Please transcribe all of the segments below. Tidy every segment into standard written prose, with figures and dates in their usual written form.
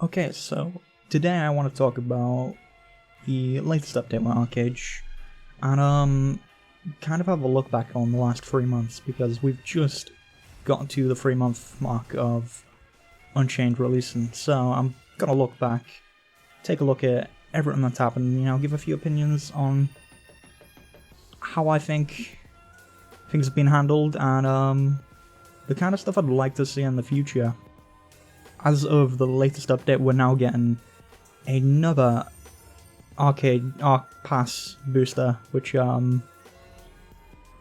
Okay, so today I want to talk about the latest update with Archeage, and kind of have a look back on the last 3 months, because we've just gotten to the 3-month mark of Unchained releasing, so I'm gonna look back, take a look at everything that's happened, give a few opinions on how I think things have been handled, and the kind of stuff I'd like to see in the future. As of the latest update, we're now getting another Arcade Pass booster, which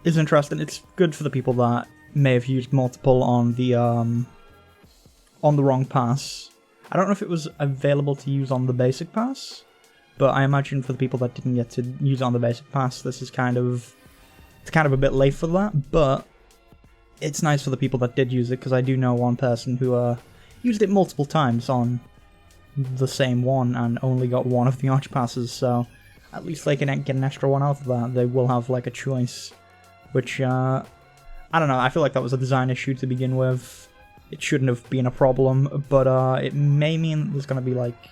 is interesting. It's good for the people that may have used multiple on the wrong pass. I don't know if it was available to use on the basic pass, but I imagine for the people that didn't get to use it on the basic pass, this is kind of a bit late for that. But it's nice for the people that did use it, because I do know one person who used it multiple times on the same one and only got one of the Arch passes, so at least they can get an extra one out of that. They will have like a choice, which I don't know, I feel like that was a design issue to begin with. It shouldn't have been a problem, but it may mean that there's going to be like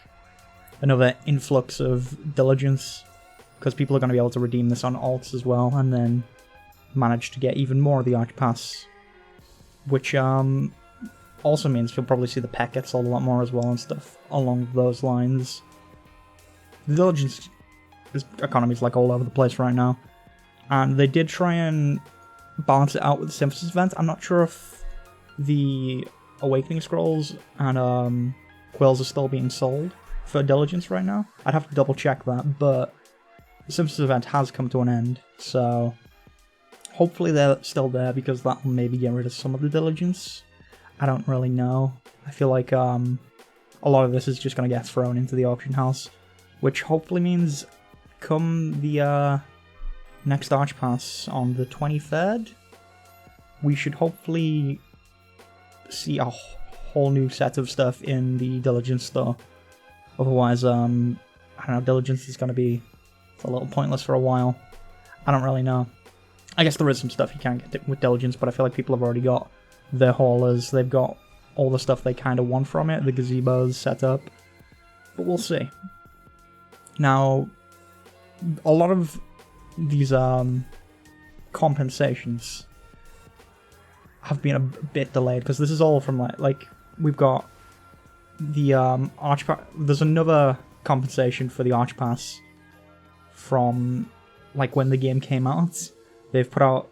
another influx of diligence, because people are going to be able to redeem this on alts as well, and then manage to get even more of the Arch pass, which also means you'll probably see the pet get sold a lot more as well and stuff along those lines. The diligence economy is like all over the place right now, and they did try and balance it out with the synthesis event. I'm not sure if the awakening scrolls and quills are still being sold for diligence right now. I'd have to double check that, but the synthesis event has come to an end, so hopefully they're still there, because that will maybe get rid of some of the diligence. I don't really know. I feel like a lot of this is just going to get thrown into the auction house, which hopefully means come the next Arch Pass on the 23rd, we should hopefully see a whole new set of stuff in the Diligence store. Otherwise, I don't know, Diligence is going to be a little pointless for a while. I don't really know. I guess there is some stuff you can get with Diligence, but I feel like people have already got their haulers. They've got all the stuff they kind of want from it, the gazebos set up, but we'll see. Now, a lot of these compensations have been a bit delayed, because this is all from like we've got the Arch Pass. There's another compensation for the Arch Pass from like when the game came out. They've put out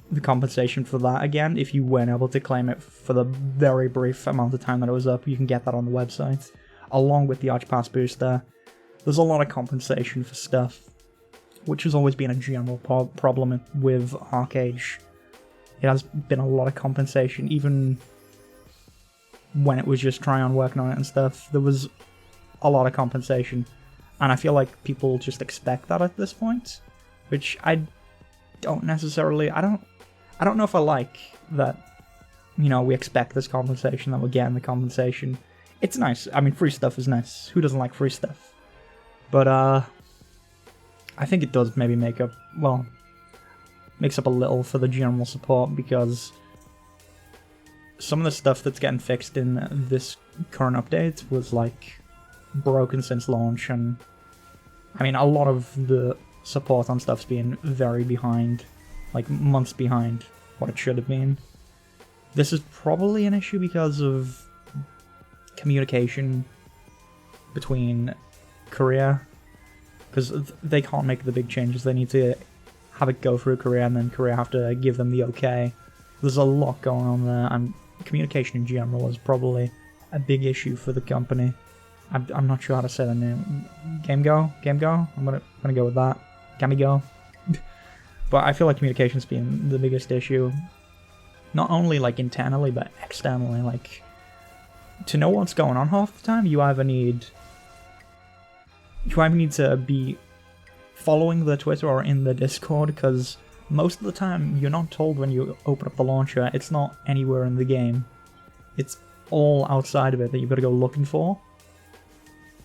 the compensation for that again. If you weren't able to claim it for the very brief amount of time that it was up, you can get that on the website, along with the Arch Pass booster. There's a lot of compensation for stuff, which has always been a general problem with Archeage. It has been a lot of compensation, even when it was just Tryon working on it and stuff. There was a lot of compensation, and I feel like people just expect that at this point, which I don't necessarily. I don't know if I like that, we expect this compensation, that we're getting the compensation. It's nice. I mean, free stuff is nice. Who doesn't like free stuff? But, I think it does maybe makes up a little for the general support, because some of the stuff that's getting fixed in this current update was, like, broken since launch, and, I mean, a lot of the support on stuff's being very behind, like months behind what it should have been. This is probably an issue because of communication between Korea, because they can't make the big changes. They need to have it go through Korea, and then Korea have to give them the okay. There's a lot going on there, and communication in general is probably a big issue for the company. I'm not sure how to say the name. Gamego? I'm gonna go with that. Gamego. But I feel like communication's been the biggest issue. Not only like internally, but externally. Like, to know what's going on half the time, you either need to be following the Twitter or in the Discord, because most of the time you're not told when you open up the launcher. It's not anywhere in the game. It's all outside of it that you've got to go looking for.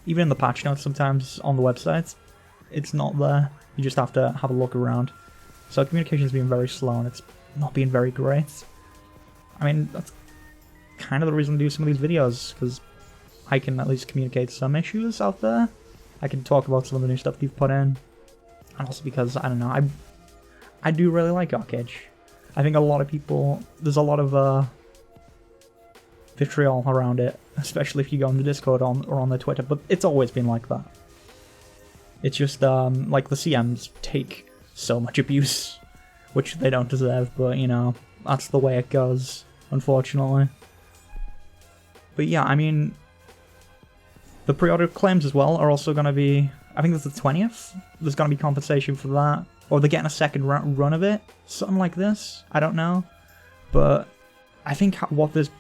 Even in the patch notes sometimes on the website, it's not there. You just have to have a look around. So communication's been very slow, and it's not been very great. I mean, that's kind of the reason to do some of these videos, because I can at least communicate some issues out there. I can talk about some of the new stuff they've put in. And also because, I don't know, I do really like Archeage. I think a lot of people, there's a lot of vitriol around it, especially if you go on the Discord or on the Twitter, but it's always been like that. It's just, like, the CMs take so much abuse, which they don't deserve, but, you know, that's the way it goes, unfortunately. But yeah, I mean, the pre-order claims as well are also going to be, I think it's the 20th, there's going to be compensation for that, or they're getting a second run of it, something like this, I don't know. But I think what this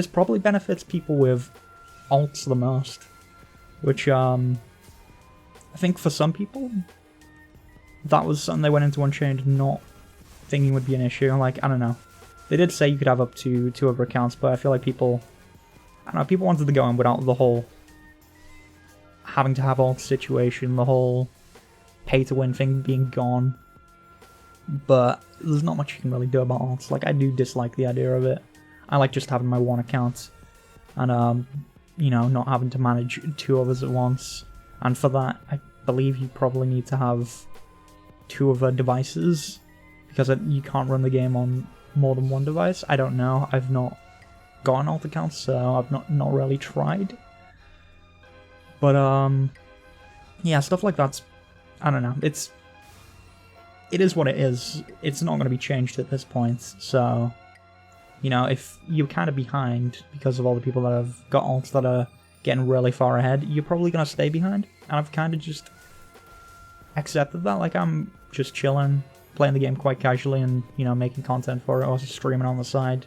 probably benefits people with alts the most, which, I think for some people, that was something they went into Unchained not thinking would be an issue. Like, I don't know. They did say you could have up to 2 other accounts, but I feel like people, I don't know, people wanted to go in without the whole having to have alt situation, the whole pay-to-win thing being gone. But there's not much you can really do about alts. Like, I do dislike the idea of it. I like just having my one account and, you know, not having to manage 2 others at once. And for that, I believe you probably need to have 2 other devices, because you can't run the game on more than 1 device. I don't know. I've not got an alt account, so I've not really tried. But, yeah, stuff like that's, I don't know. It is what it is. It's not going to be changed at this point, so, you know, if you're kind of behind because of all the people that have got alts that are getting really far ahead, you're probably going to stay behind. And I've kind of just accepted that. Like, I'm just chilling, playing the game quite casually and, you know, making content for it, or streaming on the side.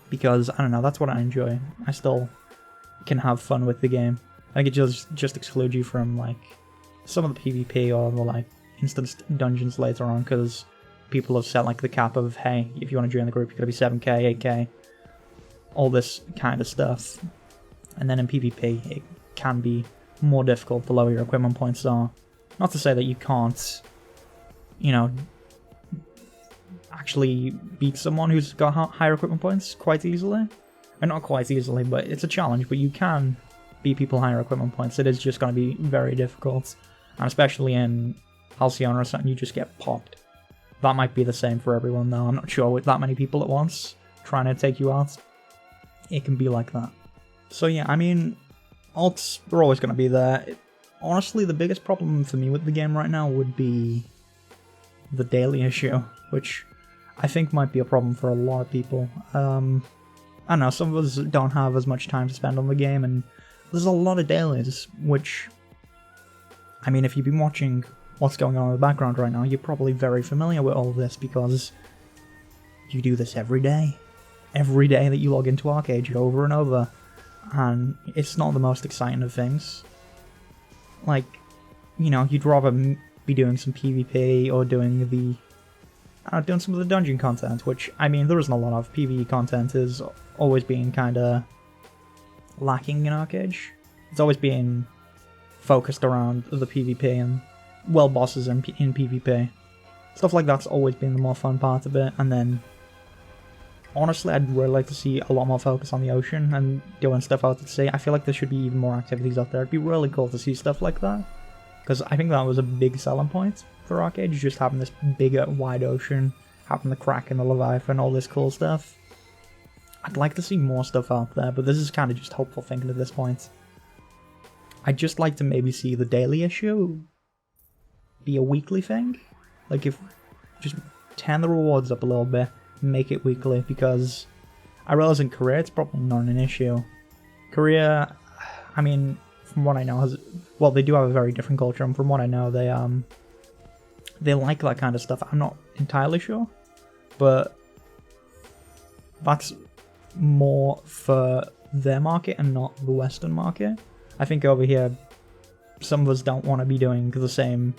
Because, I don't know, that's what I enjoy. I still can have fun with the game. I think it just excludes you from, like, some of the PvP or the, like, instant dungeons later on, because people have set, like, the cap of, hey, if you want to join the group, you gotta be 7k, 8k, all this kind of stuff. And then in PvP, it can be more difficult the lower your equipment points are. Not to say that you can't, you know, actually beat someone who's got higher equipment points quite easily. And not quite easily, but it's a challenge, but you can beat people higher equipment points. It is just going to be very difficult. And especially in Halcyon or something, you just get popped. That might be the same for everyone though. I'm not sure with that many people at once trying to take you out. It can be like that. So yeah, I mean, alts are always going to be there. Honestly, the biggest problem for me with the game right now would be the daily issue, which I think might be a problem for a lot of people. I don't know, some of us don't have as much time to spend on the game, and there's a lot of dailies, which, I mean, if you've been watching what's going on in the background right now, you're probably very familiar with all of this, because you do this every day. Every day that you log into Archeage over and over. And it's not the most exciting of things. Like, you know, you'd rather be doing some PvP or doing doing some of the dungeon content, which, I mean, there isn't a lot of. PvE content is always being kind of lacking in Archeage. It's always being focused around the PvP and, well, bosses in PvP. Stuff like that's always been the more fun part of it, and then honestly, I'd really like to see a lot more focus on the ocean and doing stuff out at sea. I feel like there should be even more activities out there. It'd be really cool to see stuff like that, because I think that was a big selling point for Archeage, just having this bigger, wide ocean, having the Kraken, the Leviathan, all this cool stuff. I'd like to see more stuff out there, but this is kind of just hopeful thinking at this point. I'd just like to maybe see the daily issue be a weekly thing. Like, if just turn the rewards up a little bit, make it weekly, because I realize in Korea it's probably not an issue. Korea, I mean, from what I know, well, they do have a very different culture, and from what I know, they like that kind of stuff. I'm not entirely sure, but that's more for their market and not the Western market. I think over here, some of us don't want to be doing the same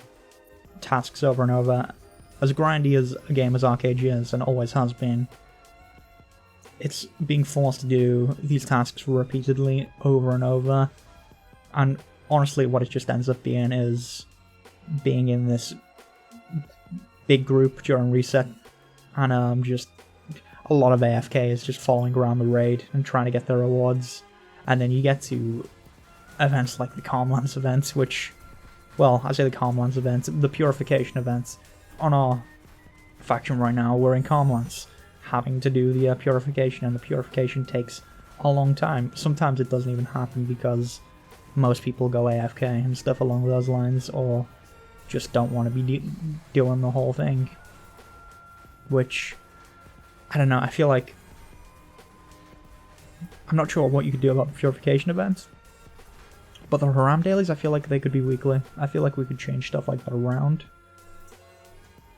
tasks over and over. As grindy as a game as Archeage is, and always has been, it's being forced to do these tasks repeatedly over and over. And honestly, what it just ends up being is being in this big group during reset, and just a lot of AFK is just following around the raid and trying to get their rewards. And then you get to events like the Calmlands event, which, well, I say the Calmlands event, the Purification event. On our faction right now, we're in Calmlands, having to do the Purification, and the Purification takes a long time. Sometimes it doesn't even happen because most people go AFK and stuff along those lines, or just don't want to be doing the whole thing. Which, I don't know, I feel like... I'm not sure what you could do about the Purification event, but the Haram dailies, I feel like they could be weekly. I feel like we could change stuff like that around.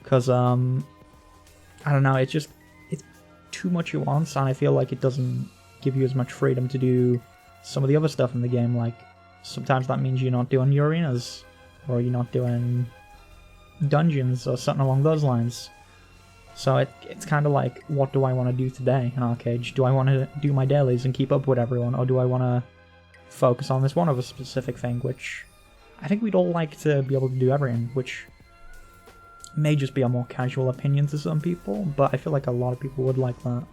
Because, I don't know, it's too much at once, and I feel like it doesn't give you as much freedom to do some of the other stuff in the game. Like, sometimes that means you're not doing your arenas, or you're not doing dungeons, or something along those lines. So it's kind of like, what do I want to do today in Archeage? Do I want to do my dailies and keep up with everyone, or do I want to focus on this one of a specific thing, which I think we'd all like to be able to do everything, which may just be a more casual opinion to some people, but I feel like a lot of people would like that.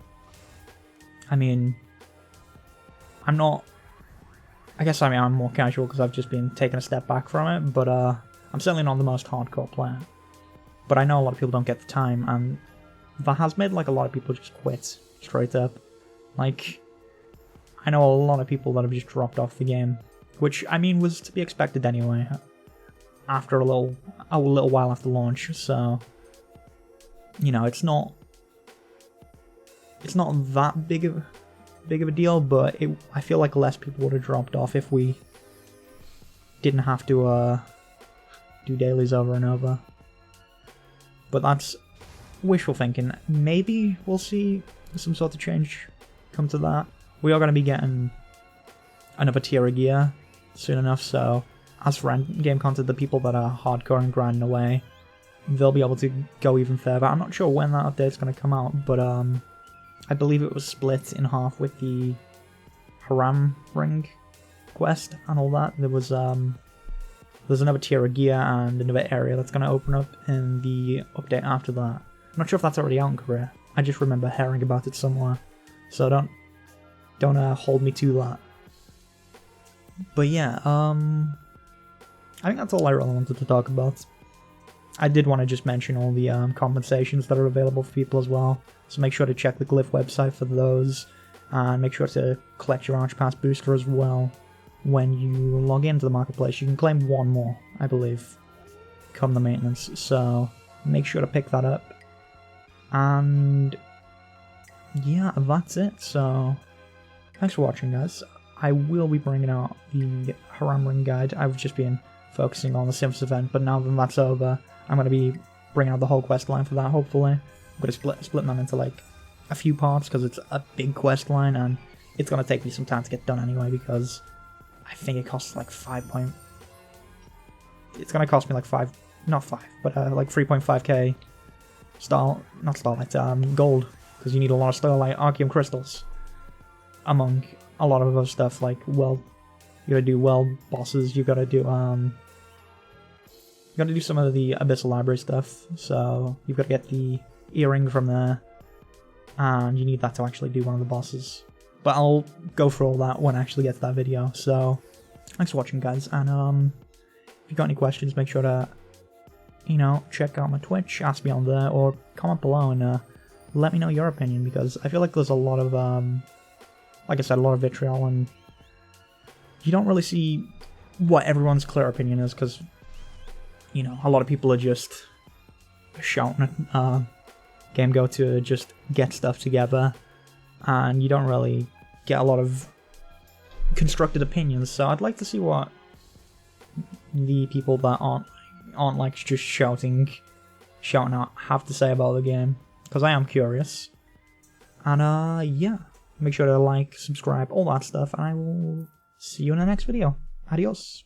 I mean, I'm not... I guess I'm more casual because I've just been taking a step back from it, but I'm certainly not the most hardcore player. But I know a lot of people don't get the time, and that has made like a lot of people just quit straight up. Like, I know a lot of people that have just dropped off the game, which I mean was to be expected anyway. After a little while after launch, so you know it's not that big of a deal, but I feel like less people would have dropped off if we didn't have to do dailies over and over. But that's wishful thinking. Maybe we'll see some sort of change come to that. We are going to be getting another tier of gear soon enough, so as for endgame content, the people that are hardcore and grinding away, they'll be able to go even further. I'm not sure when that update's going to come out, but I believe it was split in half with the Haram ring quest and all that. There's another tier of gear and another area that's going to open up in the update after that. I'm not sure if that's already out in Korea. I just remember hearing about it somewhere, so don't hold me to that. But yeah, I think that's all I really wanted to talk about. I did want to just mention all the compensations that are available for people as well, so make sure to check the Glyph website for those, and make sure to collect your Archpass booster as well when you log into the marketplace. You can claim one more, I believe, come the maintenance, so make sure to pick that up. And yeah, that's it, so thanks for watching, guys. I will be bringing out the Haram Ring guide. I've just been focusing on the Simps event, but now that that's over, I'm going to be bringing out the whole quest line for that, hopefully. I'm going to split them into like a few parts, because it's a big quest line, and it's going to take me some time to get done anyway, because I think it costs like it's going to cost me like like 3.5k gold, because you need a lot of Starlight Archeum crystals, among a lot of other stuff, like, well, you gotta do weld bosses, you gotta do some of the Abyssal Library stuff, so you've got to get the earring from there, and you need that to actually do one of the bosses. But I'll go through all that when I actually get to that video, so thanks for watching, guys, and if you've got any questions, make sure to, you know, check out my Twitch, ask me on there, or comment below and let me know your opinion, because I feel like there's a lot of, like I said, a lot of vitriol, and you don't really see what everyone's clear opinion is, because, you know, a lot of people are just shouting at Game Go to just get stuff together, and you don't really get a lot of constructed opinions, so I'd like to see what the people that aren't like just shouting out have to say about the game, because I am curious. And yeah, make sure to like, subscribe, all that stuff, and I will see you in the next video. Adios.